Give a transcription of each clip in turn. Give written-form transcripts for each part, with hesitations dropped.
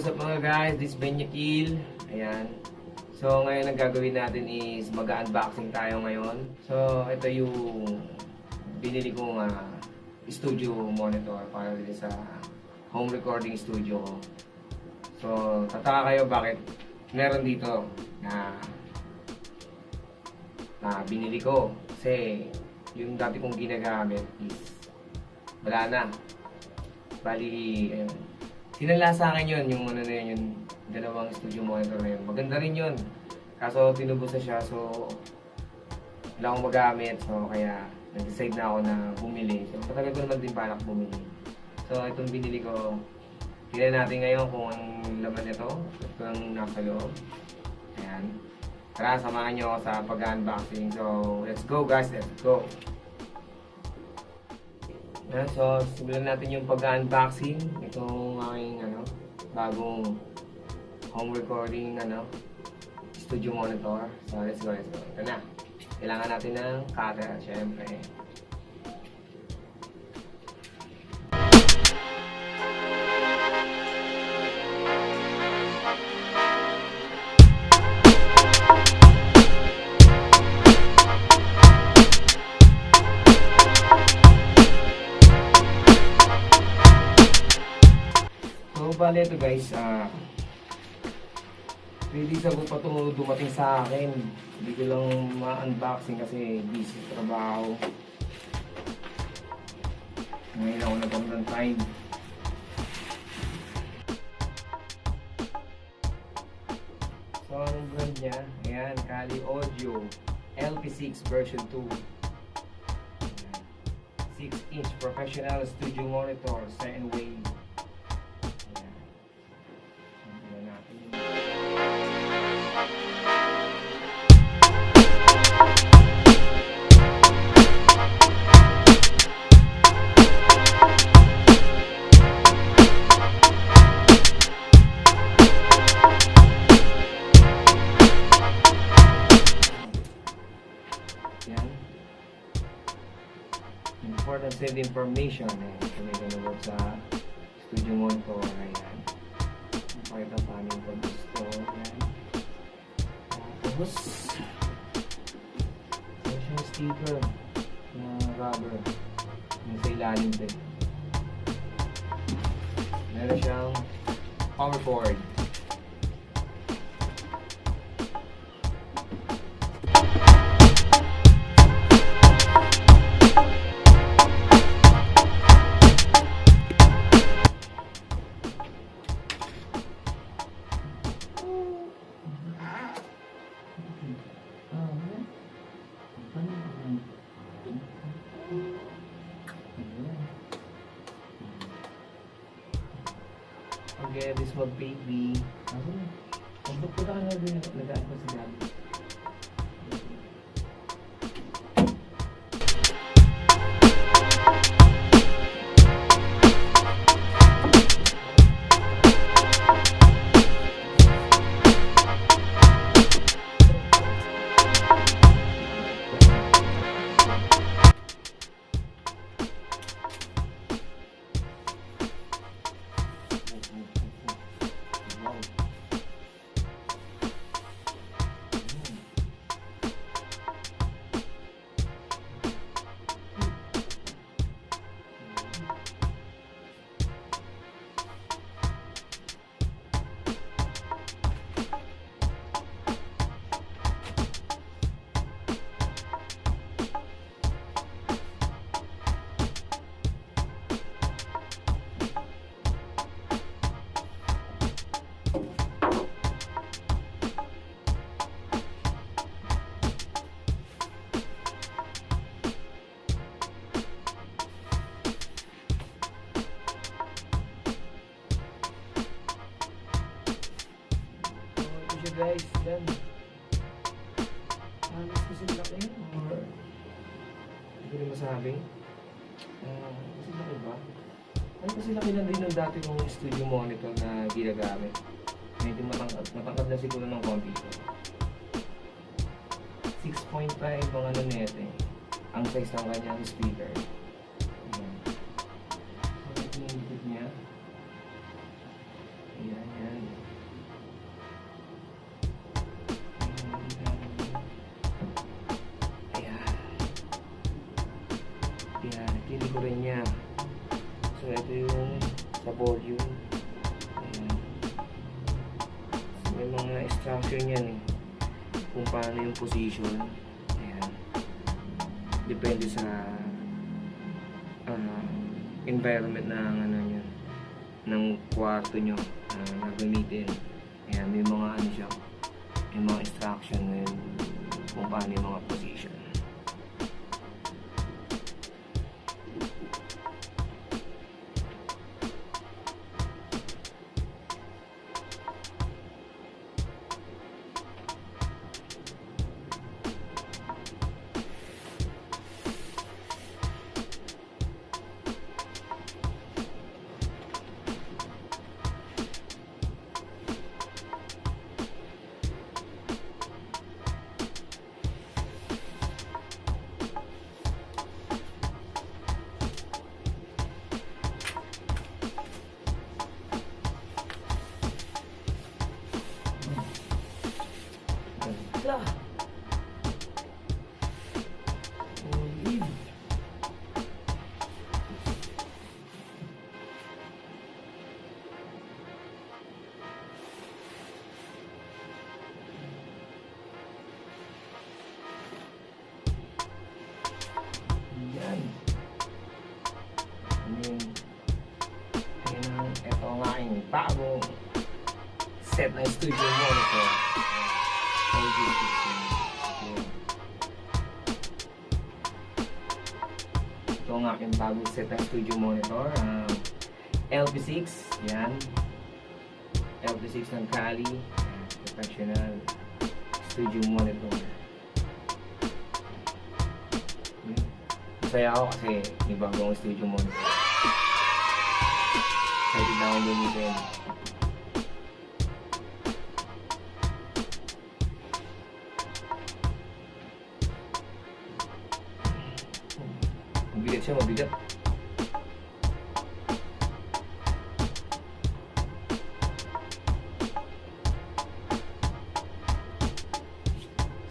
what's up mga guys? This is Benyakil. Ayan. So, ngayon ang gagawin natin is mag-unboxing tayo ngayon. So, ito yung binili kong studio monitor para din sa home recording studio ko. So, tataka kayo bakit meron dito na binili ko. Kasi, yung dati kong ginagamit is wala na. Bali, ayun. Sinala sa akin yun, yung ano na yun, yung dalawang studio monitor na yun. Maganda rin yun. Kaso tinubos na siya, so wala akong magamit. So kaya nag-decide na ako na bumili. So matagal ko naman din balak bumili. So itong binili ko, tingnan natin ngayon kung ang laman nito. Ito ang nasa loob. Ayan. Tara, samahan nyo ako sa pag-unboxing. So let's go guys, let's go! So, simulan natin yung pag-unboxing itong aking bagong home recording studio monitor. So, let's go, let's go. Ito na. Kailangan natin ng cutter, syempre. Bale ito guys, ready sa pa itong dumating sa akin. Hindi ko lang ma-unboxing kasi busy sa trabaho. Ngayon ako nagkaroon ng time. So anong brand niya? Ayan, Kali Audio LP6 version 2. 6-inch professional studio monitor, sine wave. Important save information so may ganun sa studio monitor. Ayan, pakita pa namin pag-install. Tapos yung sticker na rubber yung sa ilalim din. Meron siyang power cord. Okay, this one baby. Ang ko na nagaan ko sa gabi. Guys, yan. Mas kasi laki or hindi ko masabi. Kasi laki ba? Ay, kasi laki lang rin ng dati kong studio monitor na ginagamit. Medyo matangkad na siguro ng konti. 6.5 ang ano net eh. Ang size ng kanyang speaker. Ayan. So, ito yung likod niya. Ayan, yan. ko rin niya. So, ito yung sa volume. Ayan. So, may mga extraction yan eh. Kung paano yung position. Ayan. Depende sa environment ng ano nyo, ng kwarto nyo na gamitin. Ayan, may mga ano siya, may mga instruction ngayon kung paano yung mga position. Lah. Yan. Ito ang aking bagong set na studio monitor. Ito ang aking bagong set na studio monitor. LP6. Yan. LP6 ng Kali. Professional studio monitor. Masaya ako kasi may bagong studio monitor. Excited na akong gamitin. Mabigat siya, mabigat.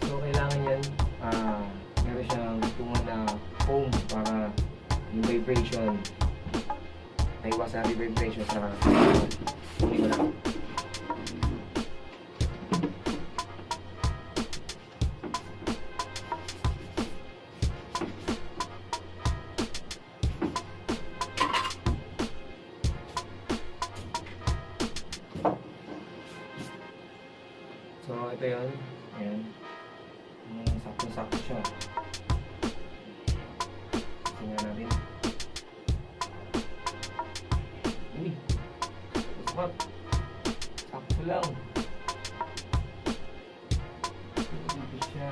So, kailangan yan, meron siyang tungan na foam para yung vibration, naiwasan ang vibration sa kunin ko lang. So, ito yun. Ayan. Sakto-sakto siya. Tingnan natin. Uy! Sapat. Sakto lang. Dito siya.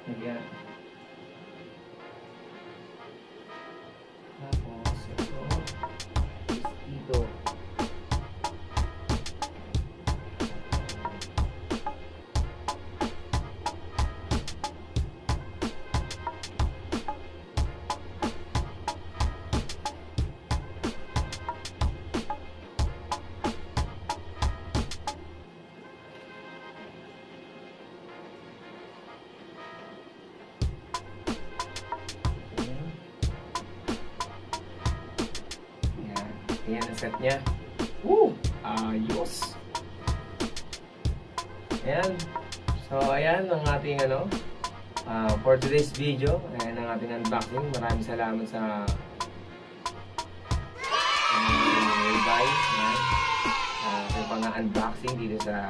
Ayan. Tapos, ito. Dito. Ayan ang set niya. Woo! Ayos! Ayan. So, ayan ang ating for today's video. Ayan ang ating unboxing. Maraming salamat sa buy. Ayan. Ang pang-unboxing dito sa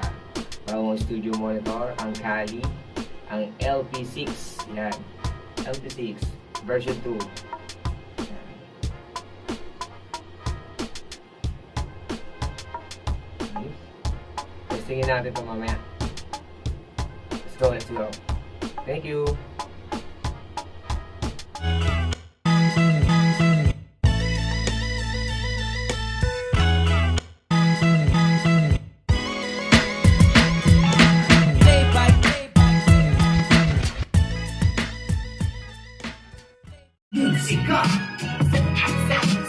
bagong studio monitor. Ang Kali. Ang LP6. Ayan. LP6 version 2. Testingin natin ito mamaya. Let's go, let's go. Thank you. Musika,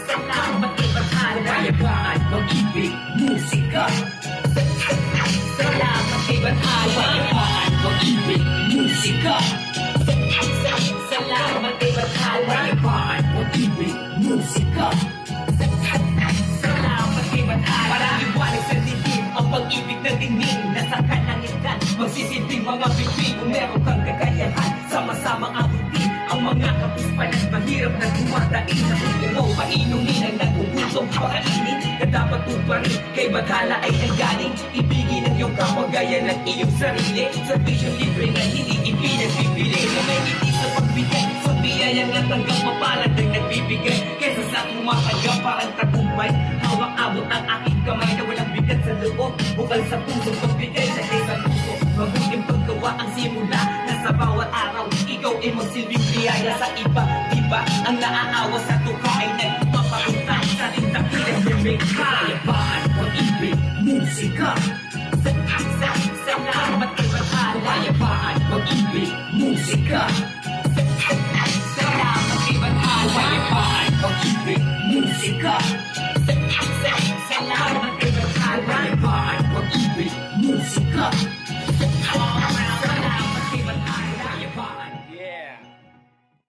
salamat ibathala, yagaan pag-ibig. Musika, salamat ibathala, yagaan pag-ibig. Musika, salamat ibathala, yagaan kapis pa ng mahirap na dumatain sa tutuwaw, painumin ang nagugusong pakainin. Kadapat tuparin, kay bathala ay nanggaling. Ibigin ang iyong kapwa gaya ng iyong sarili. Sa vision libre na hindi ipinagbibili. Na may ngiti sa pagbigay, sa biyayang natanggap mapalad ang nagbibigay. Kesa sa tumatanggap parang tagumpay. Hawak-abot ang aking kamay na walang bigat sa loob. Bukal sa puso, pagbigay sa isang puso. Mabuting paggawa ang simula na sa bawat araw ikaw ay magsilbing biyaya sa iba. Diba ang naaawa sa tuka ay nagpapapunta sa tindakilang lumikha. Kayapaan, pag-ibig, musika. Salamat kay bathala. Kayapaan, pag-ibig, musika. Salamat kay bathala. Kayapaan, pag-ibig, musika.